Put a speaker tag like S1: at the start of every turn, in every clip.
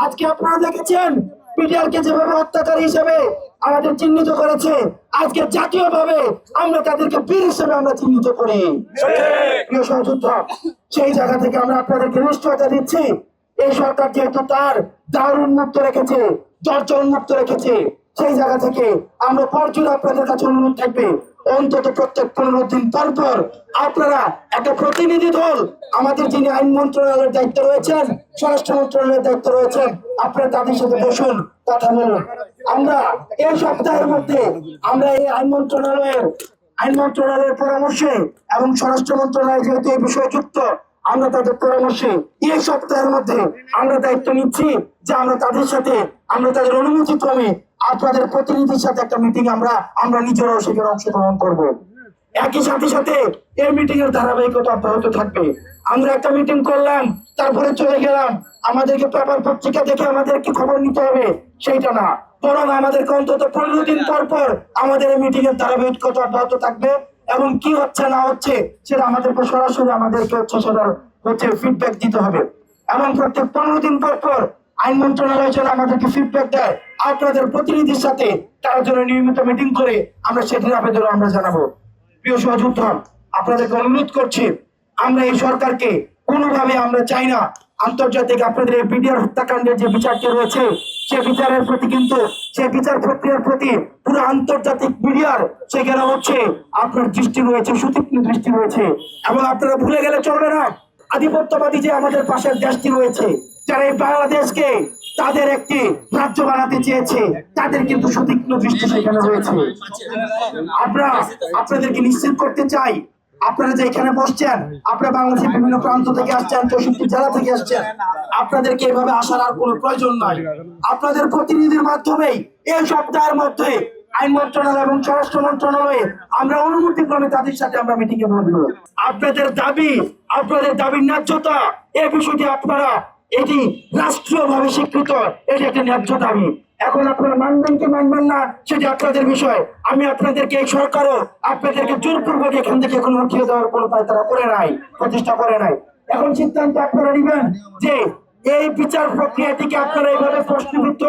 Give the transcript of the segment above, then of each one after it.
S1: আজকে আপনারা দেখেছেন পিডিআরকে যেভাবে হত্যাকারী হিসেবে আমাদের চিহ্নিত করেছে, আজকে জাতীয়ভাবে আমরা তাদেরকে বীর হিসেবে আমরা চিহ্নিত করি। প্রিয় সহযোদ্ধা, সেই জায়গা থেকে আমরা আপনাদেরকে নিশ্চয়তা দিচ্ছি, এই সরকার যেহেতু তার দ্বার উন্মুক্ত রেখেছে, দরজা উন্মুক্ত রেখেছে, সেই জায়গা থেকে আমরা পরজুড়ে আপনাদের কাছে অনুরোধ থাকবে, অন্তত প্রত্যেক 15 দিন পর পর আপনারা একটা প্রতিনিধি দল, আমাদের যিনি আইন মন্ত্রণালয়ের দায়িত্ব রয়েছেন, স্বরাষ্ট্র মন্ত্রণালয়ের দায়িত্ব রয়েছেন, আপনারা তাদের সাথে বসুন, কথা বলুন। আমরা এই সপ্তাহের মধ্যে আমরা এই আইন মন্ত্রণালয়ের পরামর্শে এবং স্বরাষ্ট্র মন্ত্রণালয় যেহেতু এই বিষয়ে যুক্ত, আমরা তাদের পরামর্শে এই সপ্তাহের মধ্যে আমরা দায়িত্ব নিচ্ছি যে আমরা তাদের সাথে, আমরা তাদের অনুমতি ক্রমে আপনাদের প্রতিনিধির সাথে একটা মিটিং আমরা নিজেরাও সেখানে অংশগ্রহণ করব। একই সাথে এই মিটিং এর ধারাবাহিকতা অব্যাহত থাকবে। আমরা একটা মিটিং করলাম, তারপরে চলে গেলাম, আমাদেরকে পেপার পত্রিকা দেখে আমাদেরকে খবর নিতে হবে সেইটা না, বরং আমাদেরকে অন্তত 15 দিন পর পর আমাদের এই মিটিং এর ধারাবাহিকতা অব্যাহত থাকবে এবং কি হচ্ছে না হচ্ছে সেটা আমাদেরকে সরাসরি আমাদেরকে ফিডব্যাক দিতে হবে। এবং প্রত্যেক 15 দিন পর পর আইন মন্ত্রণালয় যেন আমাদেরকে ফিডব্যাক দেয়, আপনাদের প্রতিনিধির সাথে তারা যেন নিয়মিত মিটিং করে আমরা সেটির আবেদন আমরা জানাবো। প্রিয় সহযোদ্ধা, আপনাদেরকে অনুরোধ করছি, আমরা এই সরকারকে কোনোভাবে আমরা চাই না আন্তর্জাতিক আপনাদের এই পিডিআর হত্যাকাণ্ডের যে বিচারটি রয়েছে, সে বিচারের প্রতি কিন্তু সেই বিচার প্রক্রিয়ার প্রতি পুরো আন্তর্জাতিক মিডিয়ার সেখানে হচ্ছে আপনার দৃষ্টি রয়েছে, সুতীক্ষ্ণ দৃষ্টি রয়েছে। এবং আপনারা ভুলে গেলে চলবে না, আধিপত্যবাদী যে আমাদের পাশের দেশটি রয়েছে, যারা এই বাংলাদেশকে তাদের একটি রাজ্য বানাতে চেয়েছে, তাদের কিন্তু সুতীক্ষ্ণ দৃষ্টি সেখানে রয়েছে। আপনাদেরকে নিশ্চিত করতে চাই, আপনারা যে এখানে বসছেন, আপনারা বাংলাদেশের বিভিন্ন প্রান্ত থেকে আসছেন, 64 জেলা থেকে আসছেন, আপনাদেরকে এভাবে আসার আর কোনো প্রয়োজন নাই। আপনাদের প্রতিনিধির মাধ্যমেই এই সপ্তাহের মধ্যে আইন মন্ত্রণালয় এবং স্বরাষ্ট্র মন্ত্রণালয়ে আমরা অনুমতি ক্রমে তাদের সাথে আমরা মিটিং এ বসবো। আপনাদের দাবির ন্যায্যতা, এই বিষয়টি আপনারা, এটি রাষ্ট্রীয়ভাবে স্বীকৃত, এটি একটা ন্যায্য দাবি। এখন আপনারা মানবেন কি মানবেন না সেটি আপনাদের বিষয়। আমি আপনাদেরকে, এই সরকারও আপনাদেরকে জোরপূর্বক এখান থেকে কোনো উঠিয়ে দেওয়ার কোনো তারা করে নাই, প্রতিষ্ঠা করে নাই। এখন সিদ্ধান্ত আপনারা নেবেন যে এই বিচার প্রক্রিয়াটিকে আপনারা এইভাবে প্রশ্নবিদ্ধ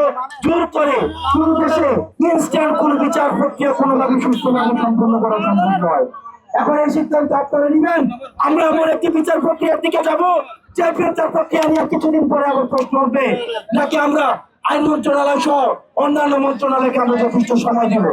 S1: জোর করে কোন দেশে ইনস্ট্যান্ট কোন বিচার প্রক্রিয়া কোনোভাবে সুস্থভাবে সম্পন্ন করা সম্ভব নয়। এখন এই সিদ্ধান্ত আপনারা নেবেন, আমরা এমন একটি বিচার প্রক্রিয়ার দিকে যাব যে বিচার প্রক্রিয়া নিয়ে কিছুদিন পরে আবার প্রশ্ন উঠবে, নাকি আমরা আইন মন্ত্রণালয় সহ অন্যান্য মন্ত্রণালয়কে আমরা যথেষ্ট সময় দেব।